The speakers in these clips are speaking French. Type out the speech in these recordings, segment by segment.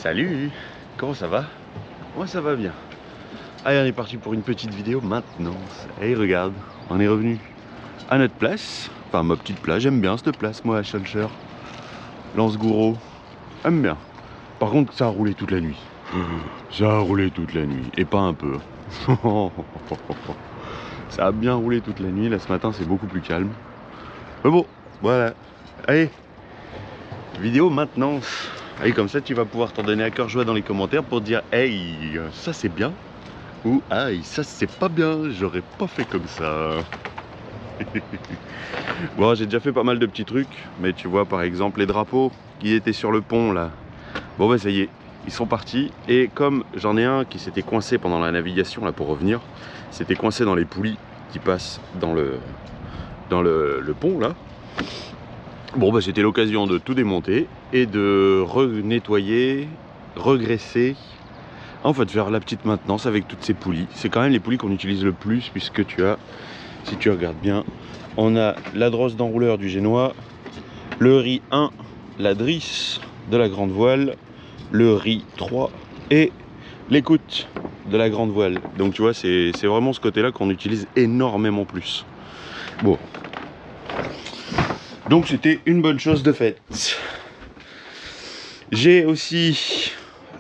Salut, comment ça va? Moi ça va bien. Allez, on est parti pour une petite vidéo maintenance. Allez, regarde, on est revenu à notre place. Enfin, ma petite place, j'aime bien cette place, moi, à Schœlcher. Lance-Gouraud, j'aime bien. Par contre, ça a roulé toute la nuit. Ça a roulé toute la nuit, et pas un peu. Ça a bien roulé toute la nuit, là ce matin c'est beaucoup plus calme. Mais bon, voilà. Allez, vidéo maintenance. Allez, comme ça tu vas pouvoir t'en donner à cœur joie dans les commentaires pour dire hey, ça c'est bien, ou aïe, ça c'est pas bien, j'aurais pas fait comme ça. Bon, j'ai déjà fait pas mal de petits trucs, mais tu vois par exemple les drapeaux qui étaient sur le pont là. Bon bah ça y est, ils sont partis, et comme j'en ai un qui s'était coincé pendant la navigation là pour revenir, c'était coincé dans les poulies qui passent dans le pont là. Bon bah c'était l'occasion de tout démonter et de nettoyer, regraisser, en fait faire la petite maintenance avec toutes ces poulies. C'est quand même les poulies qu'on utilise le plus, puisque tu as, si tu regardes bien, on a la drosse d'enrouleur du Génois, le riz 1, la drisse de la grande voile, le riz 3 et l'écoute de la grande voile. Donc tu vois, c'est vraiment ce côté là qu'on utilise énormément plus. Bon, donc c'était une bonne chose de faite. J'ai aussi...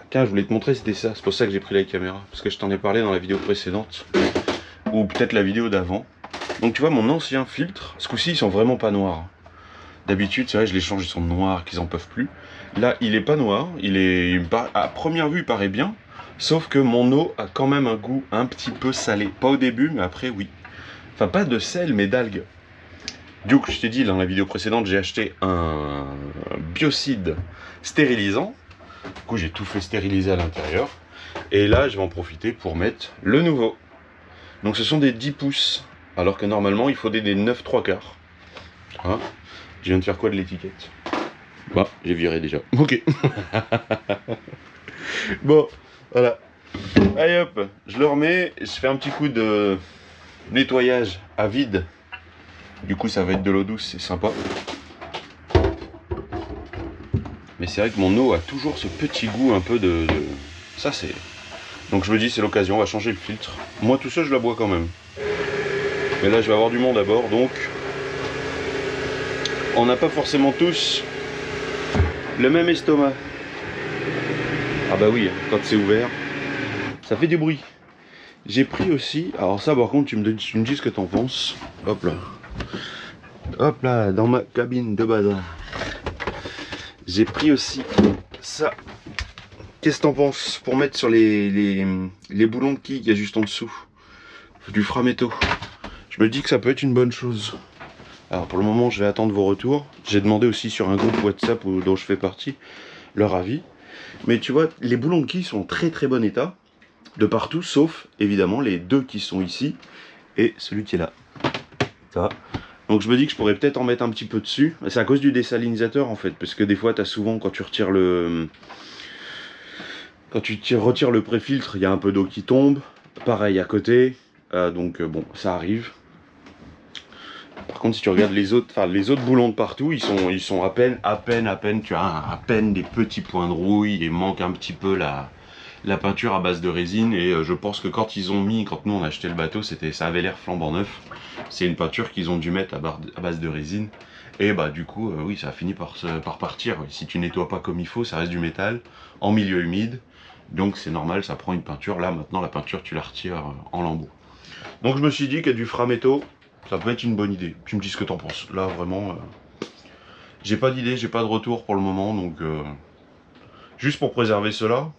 Tiens, je voulais te montrer, c'était ça. C'est pour ça que j'ai pris la caméra, parce que je t'en ai parlé dans la vidéo précédente, ou peut-être la vidéo d'avant. Donc tu vois, mon ancien filtre, ce coup-ci, ils sont vraiment pas noirs. D'habitude, c'est vrai, je les change, ils sont noirs, qu'ils en peuvent plus. Là, il est pas noir, à première vue, il paraît bien, sauf que mon eau a quand même un goût un petit peu salé. Pas au début, mais après, oui. Enfin, pas de sel, mais d'algues. Du coup, je t'ai dit dans la vidéo précédente, j'ai acheté un biocide stérilisant. Du coup, j'ai tout fait stériliser à l'intérieur. Et là, je vais en profiter pour mettre le nouveau. Donc, ce sont des 10 pouces. Alors que normalement, il faut des 9 3/4. Hein, je viens de faire quoi de l'étiquette? Bah, j'ai viré déjà. Ok. Bon, voilà. Allez hop, je le remets. Je fais un petit coup de nettoyage à vide. Du coup, ça va être de l'eau douce, c'est sympa. Mais c'est vrai que mon eau a toujours ce petit goût un peu de... Ça, c'est... Donc je me dis, c'est l'occasion, on va changer le filtre. Moi, tout ça, je la bois quand même. Mais là, je vais avoir du monde à bord, donc... On n'a pas forcément tous le même estomac. Ah bah oui, quand c'est ouvert, ça fait du bruit. J'ai pris aussi... Alors ça, par contre, tu me dis ce que t'en penses. Hop là. Hop là, dans ma cabine de bazar. J'ai pris aussi ça. Qu'est-ce que t'en penses pour mettre sur les boulons de quilles qu'il y a juste en dessous? Du Frametto. Je me dis que ça peut être une bonne chose. Alors pour le moment, je vais attendre vos retours. J'ai demandé aussi sur un groupe WhatsApp dont je fais partie leur avis. Mais tu vois, les boulons de quilles sont en très très bon état. De partout, sauf évidemment les deux qui sont ici et celui qui est là. Ça. Donc je me dis que je pourrais peut-être en mettre un petit peu dessus. C'est à cause du désalinisateur en fait, parce que des fois tu as souvent, quand tu retires le... Quand tu retires le pré-filtre, il y a un peu d'eau qui tombe. Pareil à côté. Donc bon, ça arrive. Par contre, si tu regardes les autres boulons de partout, ils sont à peine, tu as à peine des petits points de rouille. Il manque un petit peu la peinture à base de résine. Et je pense que quand nous on a acheté le bateau, ça avait l'air flambant neuf. C'est une peinture qu'ils ont dû mettre à base de résine. Et bah du coup, oui, ça a fini par partir. Si tu nettoies pas comme il faut, ça reste du métal en milieu humide. Donc c'est normal, ça prend une peinture. Là maintenant, la peinture, tu la retires en lambeaux. Donc je me suis dit qu'il y a du Frametto, ça peut être une bonne idée. Tu me dis ce que t'en penses. Là vraiment, j'ai pas d'idée, j'ai pas de retour pour le moment. Donc juste pour préserver cela,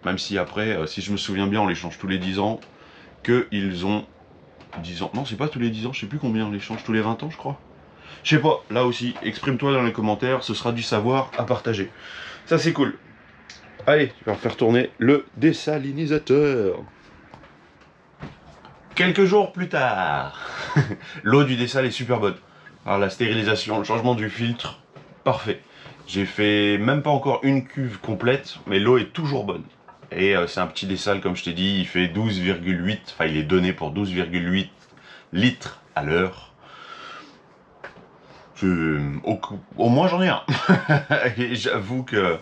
même si après, si je me souviens bien, on les change tous les 10 ans. Qu'ils ont 10 ans. Non, c'est pas tous les 10 ans, je sais plus combien on les change, tous les 20 ans je crois. Je sais pas, là aussi, exprime-toi dans les commentaires, ce sera du savoir à partager. Ça c'est cool. Allez, je vais faire tourner le désalinisateur. Quelques jours plus tard, l'eau du dessal est super bonne. Alors la stérilisation, le changement du filtre, parfait. J'ai fait même pas encore une cuve complète, mais l'eau est toujours bonne. Et c'est un petit dessal comme je t'ai dit, il fait 12,8, enfin il est donné pour 12,8 litres à l'heure. Au moins j'en ai un. Et j'avoue que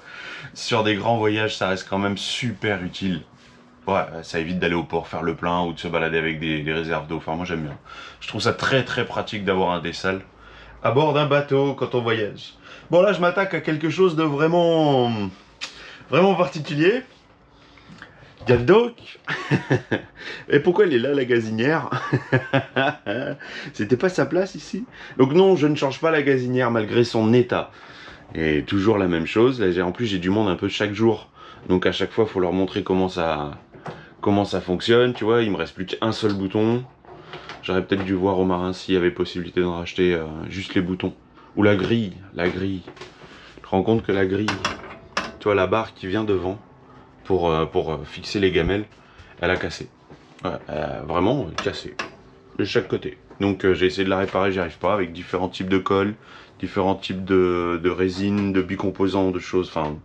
sur des grands voyages, ça reste quand même super utile. Ouais, ça évite d'aller au port faire le plein ou de se balader avec des réserves d'eau. Enfin, moi j'aime bien. Je trouve ça très très pratique d'avoir un dessal à bord d'un bateau quand on voyage. Bon, là je m'attaque à quelque chose de vraiment particulier. Il y a le dock. Et pourquoi elle est là, la gazinière? C'était pas sa place ici? Donc non, je ne change pas la gazinière malgré son état. Et toujours la même chose. Là, en plus, j'ai du monde un peu chaque jour. Donc à chaque fois, il faut leur montrer comment ça fonctionne. Tu vois, il me reste plus qu'un seul bouton. J'aurais peut-être dû voir au marin s'il y avait possibilité d'en racheter juste les boutons. Ou la grille. La grille. Je te rends compte que la grille, tu vois, la barre qui vient devant, pour fixer les gamelles, elle a cassé. Ouais, vraiment cassé. De chaque côté. Donc j'ai essayé de la réparer, j'y arrive pas, avec différents types de colle, différents types de résine, de bicomposants, de choses, enfin...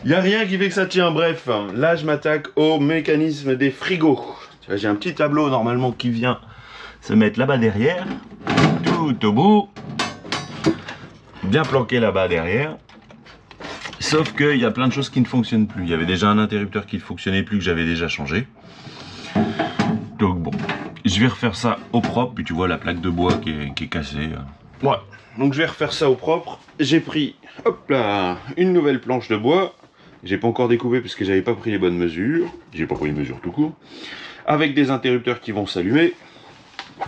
Il n'y a rien qui fait que ça tient, bref. Là je m'attaque au mécanisme des frigos. J'ai un petit tableau normalement qui vient se mettre là-bas derrière, tout au bout, bien planqué là-bas derrière. Sauf qu'il y a plein de choses qui ne fonctionnent plus. Il y avait déjà un interrupteur qui ne fonctionnait plus, que j'avais déjà changé. Donc bon, je vais refaire ça au propre. Puis tu vois la plaque de bois qui est cassée. Ouais, donc je vais refaire ça au propre. J'ai pris, hop là, une nouvelle planche de bois. J'ai pas encore découpé parce que j'avais pas pris les bonnes mesures. J'ai pas pris les mesures tout court. Avec des interrupteurs qui vont s'allumer.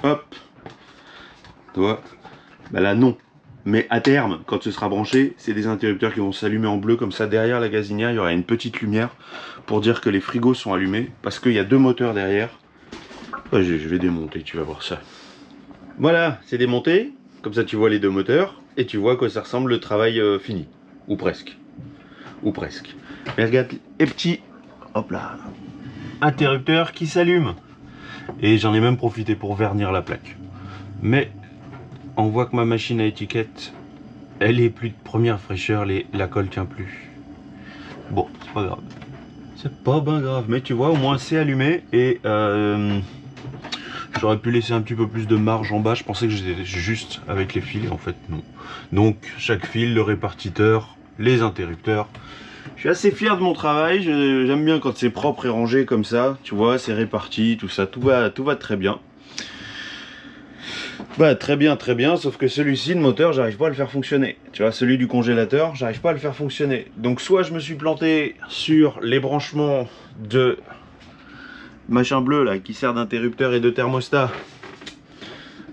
Hop. Tu vois, bah là non. Mais à terme, quand ce sera branché, c'est des interrupteurs qui vont s'allumer en bleu, comme ça derrière la gazinière, il y aura une petite lumière pour dire que les frigos sont allumés, parce qu'il y a deux moteurs derrière. Ouais, je vais démonter, tu vas voir ça. Voilà, c'est démonté, comme ça tu vois les deux moteurs, et tu vois à quoi ça ressemble le travail fini. Ou presque. Ou presque. Mais regarde, les petits, hop là, interrupteurs qui s'allument. Et j'en ai même profité pour vernir la plaque. Mais... on voit que ma machine à étiquette, elle est plus de première fraîcheur, la colle tient plus. Bon, c'est pas grave. C'est pas bien grave, mais tu vois, au moins c'est allumé et j'aurais pu laisser un petit peu plus de marge en bas. Je pensais que j'étais juste avec les fils, en fait non. Donc chaque fil, le répartiteur, les interrupteurs. Je suis assez fier de mon travail, j'aime bien quand c'est propre et rangé comme ça. Tu vois, c'est réparti, tout ça, tout va très bien. Bah très bien, sauf que celui-ci, le moteur, j'arrive pas à le faire fonctionner. Tu vois, celui du congélateur, j'arrive pas à le faire fonctionner. Donc soit je me suis planté sur les branchements de machin bleu là, qui sert d'interrupteur et de thermostat.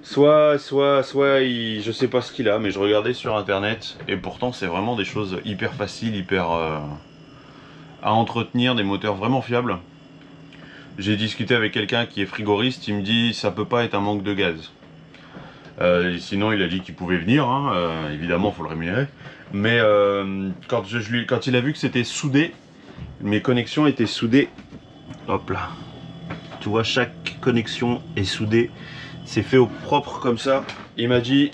Soit je sais pas ce qu'il a, mais je regardais sur internet, et pourtant c'est vraiment des choses hyper faciles, hyper à entretenir, des moteurs vraiment fiables. J'ai discuté avec quelqu'un qui est frigoriste, il me dit ça peut pas être un manque de gaz. Sinon il a dit qu'il pouvait venir, hein, évidemment il faut le rémunérer. Mais quand il a vu que c'était soudé, mes connexions étaient soudées. Hop là. Tu vois, chaque connexion est soudée. C'est fait au propre comme ça. Il m'a dit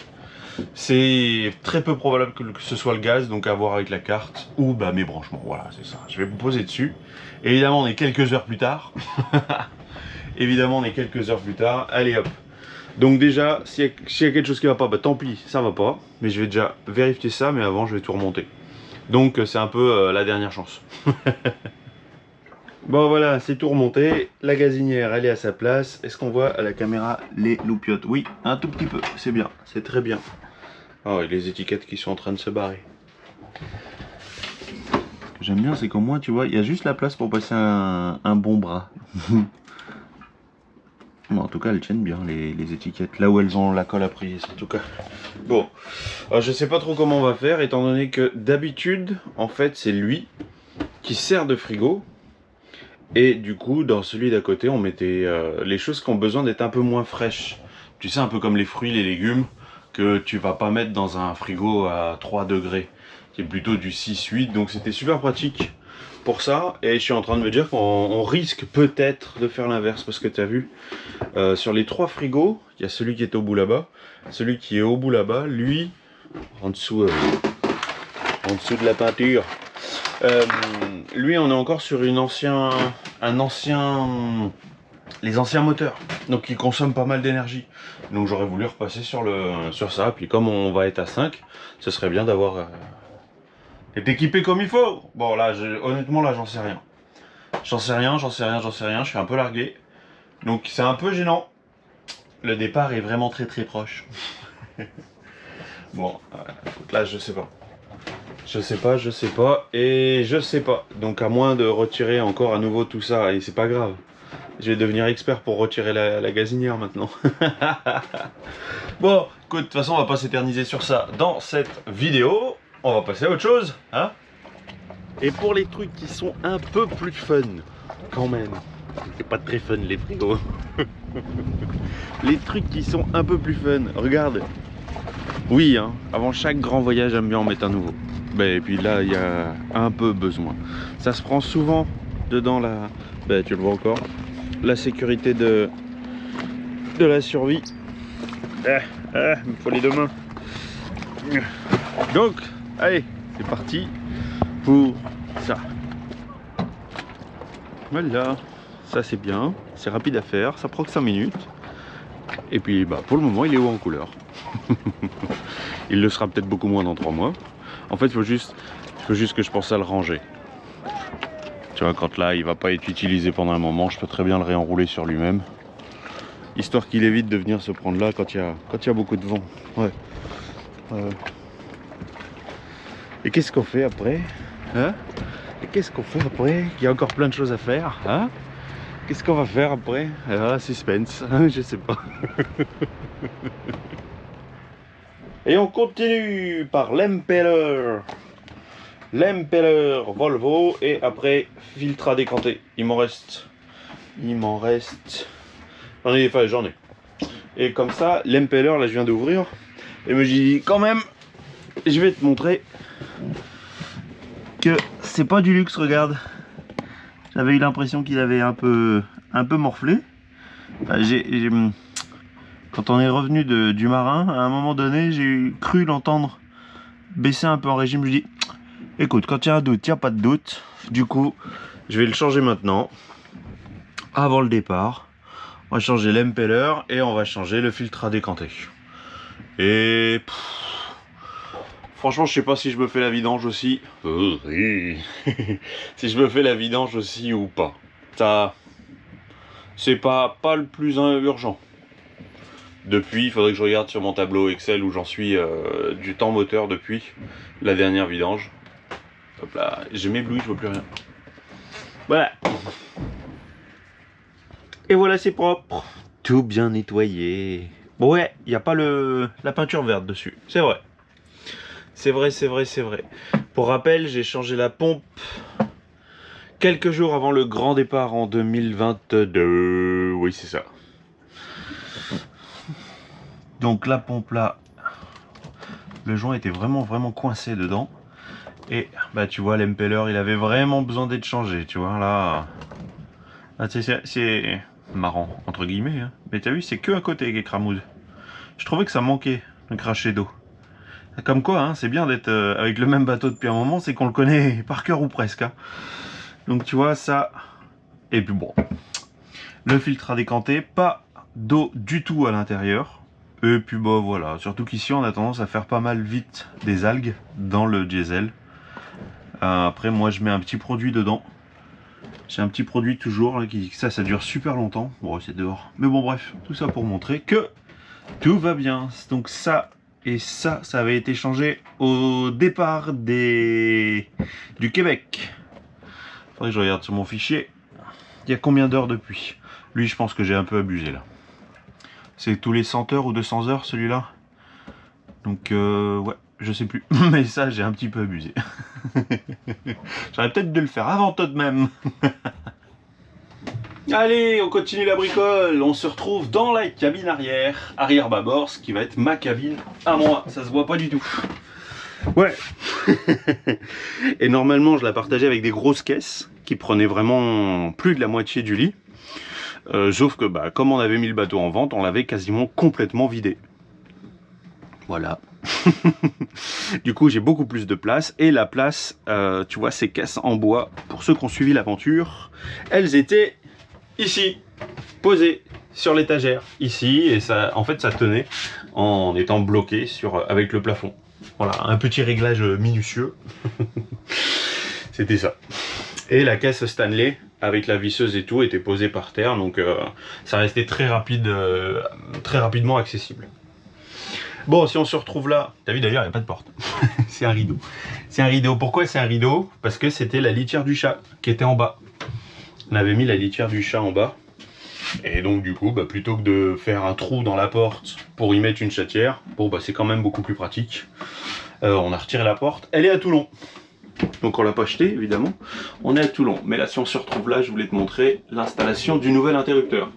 c'est très peu probable que ce soit le gaz, donc à voir avec la carte ou bah, mes branchements. Voilà, c'est ça. Je vais me poser dessus. Évidemment, on est quelques heures plus tard. Allez hop. Donc déjà, s'il y a quelque chose qui va pas, bah tant pis, ça va pas. Mais je vais déjà vérifier ça, mais avant je vais tout remonter. Donc c'est un peu la dernière chance. Bon voilà, c'est tout remonté. La gazinière, elle est à sa place. Est-ce qu'on voit à la caméra les loupiottes? Oui, un tout petit peu, c'est bien, c'est très bien. Oh, et les étiquettes qui sont en train de se barrer. Ce que j'aime bien, c'est qu'au moins, tu vois, il y a juste la place pour passer un bon bras. Bon, en tout cas, elles tiennent bien, les étiquettes, là où elles ont la colle à prise, en tout cas. Bon, alors, je sais pas trop comment on va faire, étant donné que d'habitude, en fait, c'est lui qui sert de frigo. Et du coup, dans celui d'à côté, on mettait les choses qui ont besoin d'être un peu moins fraîches. Tu sais, un peu comme les fruits, les légumes, que tu vas pas mettre dans un frigo à 3 degrés, qui est plutôt du 6-8. Donc c'était super pratique pour ça. Et je suis en train de me dire qu'on risque peut-être de faire l'inverse, parce que tu as vu, sur les 3 frigos, il y a celui qui est au bout là-bas. Celui qui est au bout là-bas, lui, en dessous de la peinture. Lui, on est encore sur un ancien les anciens moteurs, donc ils consomment pas mal d'énergie. Donc j'aurais voulu repasser sur ça, puis comme on va être à 5, ce serait bien d'avoir été équipé comme il faut. Bon là, honnêtement là j'en sais rien. J'en sais rien, je suis un peu largué. Donc c'est un peu gênant. Le départ est vraiment très proche. Bon, là je sais pas. Je sais pas, et je sais pas. Donc à moins de retirer encore à nouveau tout ça, et c'est pas grave. Je vais devenir expert pour retirer la gazinière maintenant. Bon, écoute, de toute façon on va pas s'éterniser sur ça dans cette vidéo. On va passer à autre chose, hein. Et pour les trucs qui sont un peu plus fun, quand même. C'est pas très fun les frigos. Les trucs qui sont un peu plus fun, regarde. Oui, hein, avant chaque grand voyage, j'aime bien en mettre un nouveau. Et puis là, il y a un peu besoin. Ça se prend souvent dedans la... tu le vois encore. La sécurité de la survie. Il me faut les deux mains. Donc, allez, c'est parti pour ça. Voilà, ça c'est bien, c'est rapide à faire, ça prend que 5 minutes. Et puis pour le moment il est haut en couleur. Il le sera peut-être beaucoup moins dans 3 mois. En fait il faut juste que je pense à le ranger. Tu vois, quand là il va pas être utilisé pendant un moment, je peux très bien le réenrouler sur lui-même. Histoire qu'il évite de venir se prendre là quand il y a beaucoup de vent. Ouais. Et qu'est-ce qu'on fait après, hein? Et qu'est-ce qu'on fait après? Il y a encore plein de choses à faire, hein? Qu'est-ce qu'on va faire après? Suspense, je sais pas. Et on continue par l'Impeller. L'Impeller Volvo, et après filtre à décanter. Il m'en reste. J'en ai. Et comme ça, l'Impeller, là je viens d'ouvrir. Et me dis quand même, je vais te montrer que c'est pas du luxe, regarde. J'avais eu l'impression qu'il avait un peu morflé. Quand on est revenu du marin, à un moment donné, j'ai cru l'entendre baisser un peu en régime. Je dis, écoute, quand il y a un doute, il n'y a pas de doute. Du coup, je vais le changer maintenant, avant le départ. On va changer l'impeller et on va changer le filtre à décanter. Et franchement, je sais pas si je me fais la vidange aussi. Si je me fais la vidange aussi ou pas. Ça, c'est pas le plus urgent. Depuis, il faudrait que je regarde sur mon tableau Excel où j'en suis du temps moteur depuis la dernière vidange. Hop là, j'ai m'ébloui, je vois plus rien. Voilà. Et voilà, c'est propre. Tout bien nettoyé. Bon, ouais, il n'y a pas la peinture verte dessus. C'est vrai. C'est vrai. Pour rappel, j'ai changé la pompe quelques jours avant le grand départ en 2022. Oui, c'est ça. Donc la pompe là, le joint était vraiment coincé dedans. Et tu vois, l'impeller, il avait vraiment besoin d'être changé. Tu vois, là c'est marrant, entre guillemets. Hein. Mais t'as vu, c'est que à côté qui est cramouze. Je trouvais que ça manquait, le cracher d'eau. Comme quoi, hein, c'est bien d'être avec le même bateau depuis un moment, c'est qu'on le connaît par cœur ou presque. Hein. Donc tu vois, ça... Et puis bon, le filtre à décanter, pas d'eau du tout à l'intérieur. Et puis voilà, surtout qu'ici on a tendance à faire pas mal vite des algues dans le diesel. Après moi je mets un petit produit dedans. J'ai un petit produit toujours, là, ça dure super longtemps. Bon, c'est dehors. Mais bon bref, tout ça pour montrer que tout va bien. Donc ça... Et ça avait été changé au départ du Québec. Faudrait que je regarde sur mon fichier. Il y a combien d'heures depuis? Lui, je pense que j'ai un peu abusé là. C'est tous les 100 heures ou 200 heures celui-là. Donc, ouais, je sais plus. Mais ça, j'ai un petit peu abusé. J'aurais peut-être dû le faire avant tout de même. Allez, on continue la bricole. On se retrouve dans la cabine arrière bâbord, ce qui va être ma cabine à moi. Ça se voit pas du tout. Ouais. Et normalement, je la partageais avec des grosses caisses qui prenaient vraiment plus de la moitié du lit. Sauf que, comme on avait mis le bateau en vente, on l'avait quasiment complètement vidé. Voilà. Du coup, j'ai beaucoup plus de place. Et la place, tu vois, ces caisses en bois, pour ceux qui ont suivi l'aventure, elles étaient... ici. posé sur l'étagère ici et ça, en fait, ça tenait en étant bloqué avec le plafond. Voilà, un petit réglage minutieux. C'était ça. Et la caisse Stanley avec la visseuse et tout était posée par terre, donc ça restait très rapidement accessible. Bon, si on se retrouve là, t'as vu d'ailleurs, il n'y a pas de porte. C'est un rideau. C'est un rideau. Pourquoi c'est un rideau? Parce que c'était la litière du chat qui était en bas. On avait mis la litière du chat en bas. Et donc du coup, plutôt que de faire un trou dans la porte pour y mettre une chatière, bon c'est quand même beaucoup plus pratique. On a retiré la porte. Elle est à Toulon. Donc on l'a pas acheté évidemment. On est à Toulon. Mais là, si on se retrouve là, je voulais te montrer l'installation du nouvel interrupteur.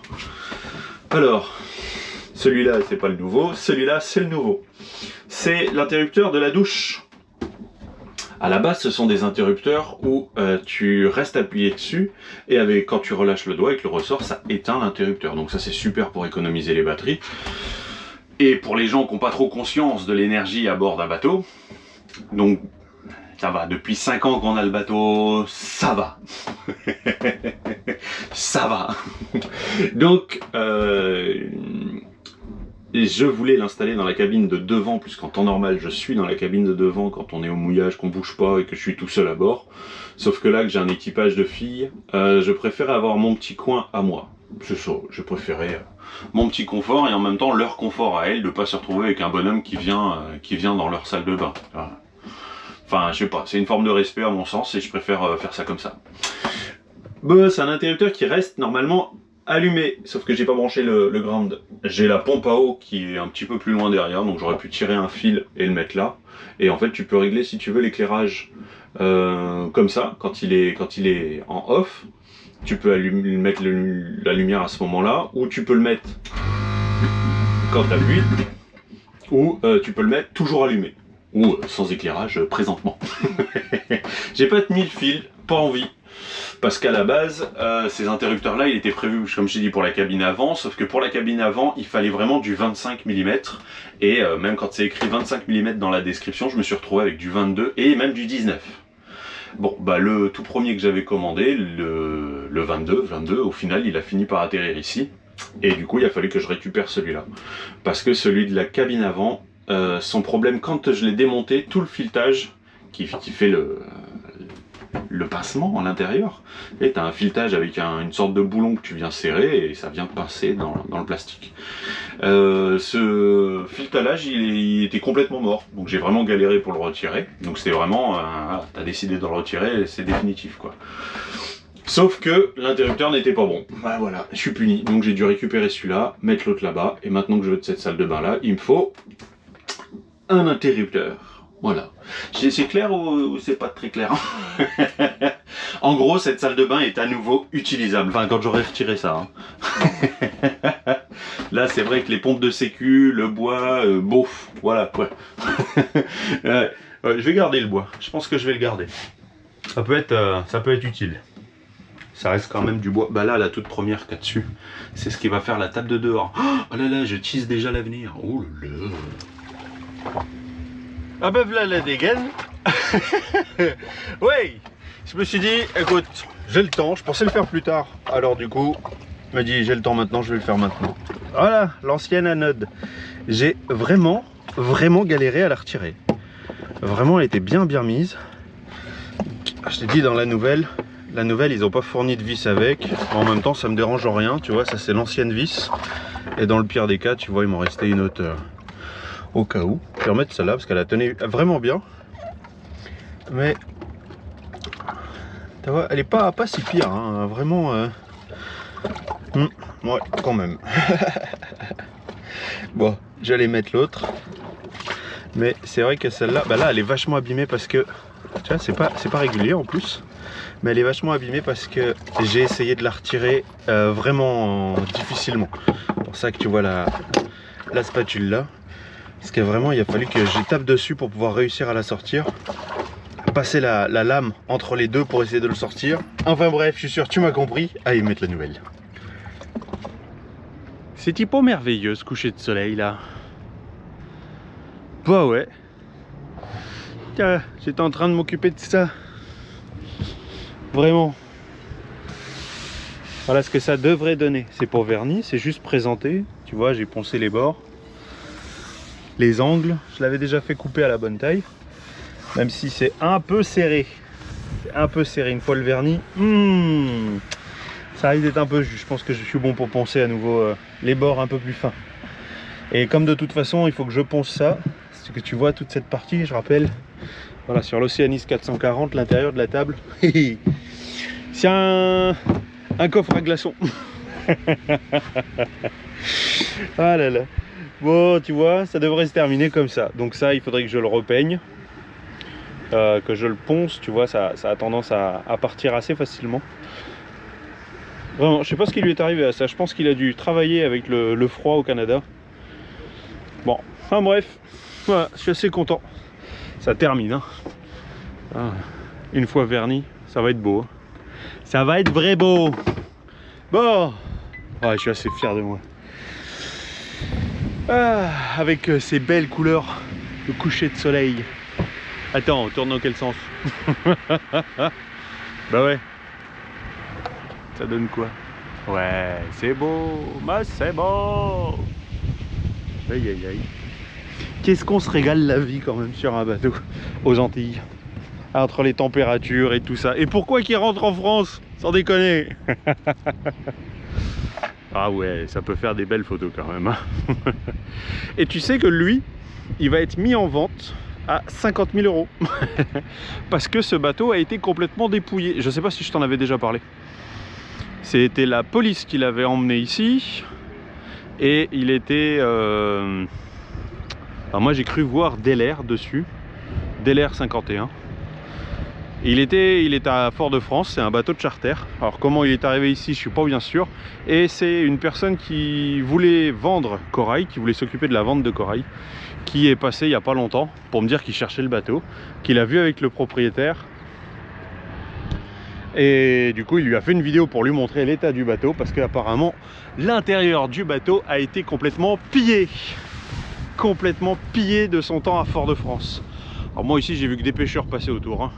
Alors... celui-là, c'est pas le nouveau, celui-là, c'est le nouveau. C'est l'interrupteur de la douche. À la base, ce sont des interrupteurs où tu restes appuyé dessus et quand tu relâches le doigt avec le ressort, ça éteint l'interrupteur. Donc ça, c'est super pour économiser les batteries. Et pour les gens qui n'ont pas trop conscience de l'énergie à bord d'un bateau, donc ça va, depuis 5 ans qu'on a le bateau, ça va. Ça va. Donc, je voulais l'installer dans la cabine de devant, puisqu'en temps normal, je suis dans la cabine de devant quand on est au mouillage, qu'on bouge pas et que je suis tout seul à bord. Sauf que là, que j'ai un équipage de filles, je préférais avoir mon petit coin à moi. C'est ça, je préférais mon petit confort et en même temps leur confort à elles, de pas se retrouver avec un bonhomme qui vient dans leur salle de bain. Enfin, je sais pas, c'est une forme de respect à mon sens et je préfère faire ça comme ça. C'est un interrupteur qui reste normalement allumé, sauf que j'ai pas branché le ground. J'ai la pompe à eau qui est un petit peu plus loin derrière, donc j'aurais pu tirer un fil et le mettre là. Et en fait, tu peux régler si tu veux l'éclairage comme ça, quand il est en off. Tu peux mettre la lumière à ce moment-là, ou tu peux le mettre quand tu appuies, ou tu peux le mettre toujours allumé, ou sans éclairage présentement. J'ai pas tenu le fil, pas envie. Parce qu'à la base, ces interrupteurs-là, il était prévu, comme je t'ai dit, pour la cabine avant, sauf que pour la cabine avant, il fallait vraiment du 25 mm, et même quand c'est écrit 25 mm dans la description, je me suis retrouvé avec du 22 et même du 19. Bon, le tout premier que j'avais commandé, le 22, au final, il a fini par atterrir ici, et du coup, il a fallu que je récupère celui-là. Parce que celui de la cabine avant, son problème, quand je l'ai démonté, tout le filetage qui fait le pincement à l'intérieur, et tu as un filetage avec une sorte de boulon que tu viens serrer et ça vient pincer dans le plastique. Ce filetage il était complètement mort, donc j'ai vraiment galéré pour le retirer. Donc c'était vraiment t'as décidé de le retirer, c'est définitif quoi. Sauf que l'interrupteur n'était pas bon. Voilà, je suis puni, donc j'ai dû récupérer celui-là, mettre l'autre là-bas, et maintenant que je veux de cette salle de bain là, il me faut un interrupteur. Voilà. C'est clair ou c'est pas très clair? En gros, cette salle de bain est à nouveau utilisable. Enfin, quand j'aurai retiré ça. Là, c'est vrai que les pompes de sécu, le bois, bof, voilà quoi. Je vais garder le bois. Je pense que je vais le garder. Ça peut être utile. Ça reste quand même du bois. Là, la toute première qu'il y a dessus, c'est ce qui va faire la table de dehors. Oh là là, je tease déjà l'avenir. Oh là là. Ah voilà la dégaine. Oui, je me suis dit, écoute, j'ai le temps, je pensais le faire plus tard. Alors du coup, je me dis, j'ai le temps maintenant, je vais le faire maintenant. Voilà, l'ancienne anode. J'ai vraiment galéré à la retirer. Vraiment, elle était bien mise. Je t'ai dit, dans la nouvelle, ils n'ont pas fourni de vis avec. En même temps, ça me dérange en rien, tu vois, ça c'est l'ancienne vis. Et dans le pire des cas, tu vois, il m'en restait une autre... au cas où. Je vais remettre celle-là parce qu'elle a tenu vraiment bien. Mais tu vois, elle est pas si pire, hein. Vraiment. Ouais, quand même. Bon, j'allais mettre l'autre. Mais c'est vrai que celle-là, là, elle est vachement abîmée parce que tu vois, c'est pas régulier en plus. Mais elle est vachement abîmée parce que j'ai essayé de la retirer vraiment difficilement. C'est pour ça que tu vois la spatule là. Parce que vraiment, il a fallu que je tape dessus pour pouvoir réussir à la sortir. Passer la lame entre les deux pour essayer de le sortir. Enfin bref, je suis sûr, tu m'as compris. Allez, mettre la nouvelle. C'est typo merveilleux ce coucher de soleil là. Bah ouais. Tiens, j'étais en train de m'occuper de ça. Vraiment. Voilà ce que ça devrait donner. C'est pour vernis, c'est juste présenté. Tu vois, j'ai poncé les bords, les angles. Je l'avais déjà fait couper à la bonne taille, même si c'est un peu serré. C'est un peu serré. Une fois le vernis, ça risque d'être un peu juste. Je pense que je suis bon pour poncer à nouveau les bords un peu plus fins. Et comme de toute façon, il faut que je ponce ça. C'est que tu vois toute cette partie, je rappelle. Voilà, sur l'Oceanis 440, l'intérieur de la table. C'est un coffre à glaçons. Ah là là. Bon, tu vois, ça devrait se terminer comme ça. Donc ça, il faudrait que je le repeigne, que je le ponce. Tu vois, ça a tendance à partir assez facilement. Vraiment, je sais pas ce qui lui est arrivé à ça. Je pense qu'il a dû travailler avec le froid au Canada. Bon, enfin bref, voilà, je suis assez content. Ça termine, hein. Ah, une fois verni, ça va être beau. Ça va être vrai beau. Bon, ouais, je suis assez fier de moi. Ah, avec ces belles couleurs de coucher de soleil. Attends, on tourne dans quel sens? Bah ouais. Ça donne quoi? Ouais, c'est beau, mais c'est beau. Aïe aïe aïe. Qu'est-ce qu'on se régale la vie quand même sur un bateau aux Antilles. Entre les températures et tout ça. Et pourquoi qu'il rentre en France? Sans déconner. Ah ouais, ça peut faire des belles photos quand même. Et tu sais que lui, il va être mis en vente à 50 000 €. Parce que ce bateau a été complètement dépouillé. Je ne sais pas si je t'en avais déjà parlé. C'était la police qui l'avait emmené ici. Et il était... Alors moi j'ai cru voir Delair dessus. Delair 51. Il est à Fort-de-France, c'est un bateau de charter. Alors comment il est arrivé ici, je suis pas bien sûr. Et c'est une personne qui voulait vendre corail, qui voulait s'occuper de la vente de corail, qui est passé il n'y a pas longtemps pour me dire qu'il cherchait le bateau, qu'il a vu avec le propriétaire. Et du coup il lui a fait une vidéo pour lui montrer l'état du bateau, parce qu'apparemment l'intérieur du bateau a été complètement pillé. Complètement pillé de son temps à Fort-de-France. Alors moi ici j'ai vu que des pêcheurs passaient autour, hein.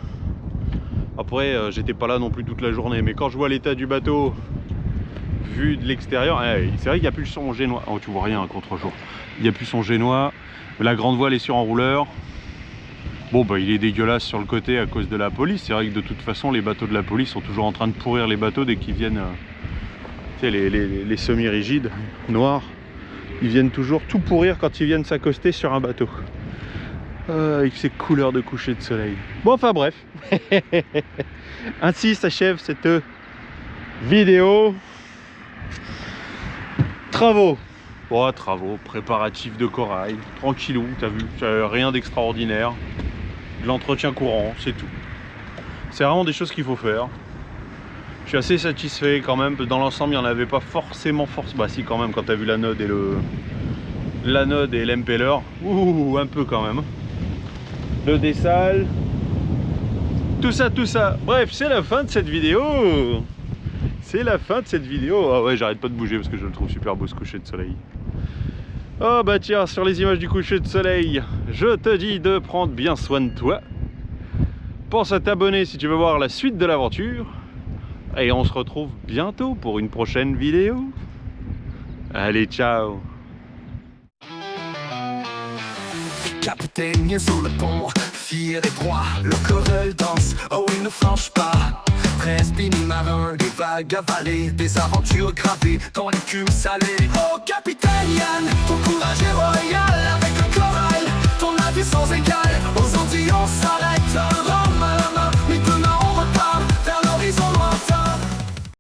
Après j'étais pas là non plus toute la journée, mais quand je vois l'état du bateau vu de l'extérieur, c'est vrai qu'il n'y a plus son génois. Oh, tu vois rien, contre-jour. Il n'y a plus son génois, la grande voile est sur enrouleur. Bon bah il est dégueulasse sur le côté à cause de la police. C'est vrai que de toute façon les bateaux de la police sont toujours en train de pourrir les bateaux dès qu'ils viennent, tu sais, les semi-rigides noirs, ils viennent toujours tout pourrir quand ils viennent s'accoster sur un bateau. Avec ces couleurs de coucher de soleil. Bon enfin bref. Ainsi s'achève cette vidéo. Travaux. Oh, travaux, préparatifs de corail, tranquillou, t'as vu, rien d'extraordinaire. De l'entretien courant, c'est tout. C'est vraiment des choses qu'il faut faire. Je suis assez satisfait quand même. Dans l'ensemble, il n'y en avait pas forcément. Bah si, quand même, quand t'as vu l'anode et l'impeller. Ouh, un peu quand même. Le dessal. Tout ça. Bref, c'est la fin de cette vidéo. C'est la fin de cette vidéo. Ah ouais, j'arrête pas de bouger parce que je le trouve super beau ce coucher de soleil. Oh bah tiens, sur les images du coucher de soleil, je te dis de prendre bien soin de toi. Pense à t'abonner si tu veux voir la suite de l'aventure. Et on se retrouve bientôt pour une prochaine vidéo. Allez, ciao. Capitaine sur le pont, fier et droit, le corel danse, oh il ne flanche pas. 13 spinning marins, des vagues avalées, des aventures gravées dans l'écume salée. Oh capitaine Yann, ton courage est royal, avec le corail, ton avis sans égal. Aux Antilles on s'arrête, un rhum à la main.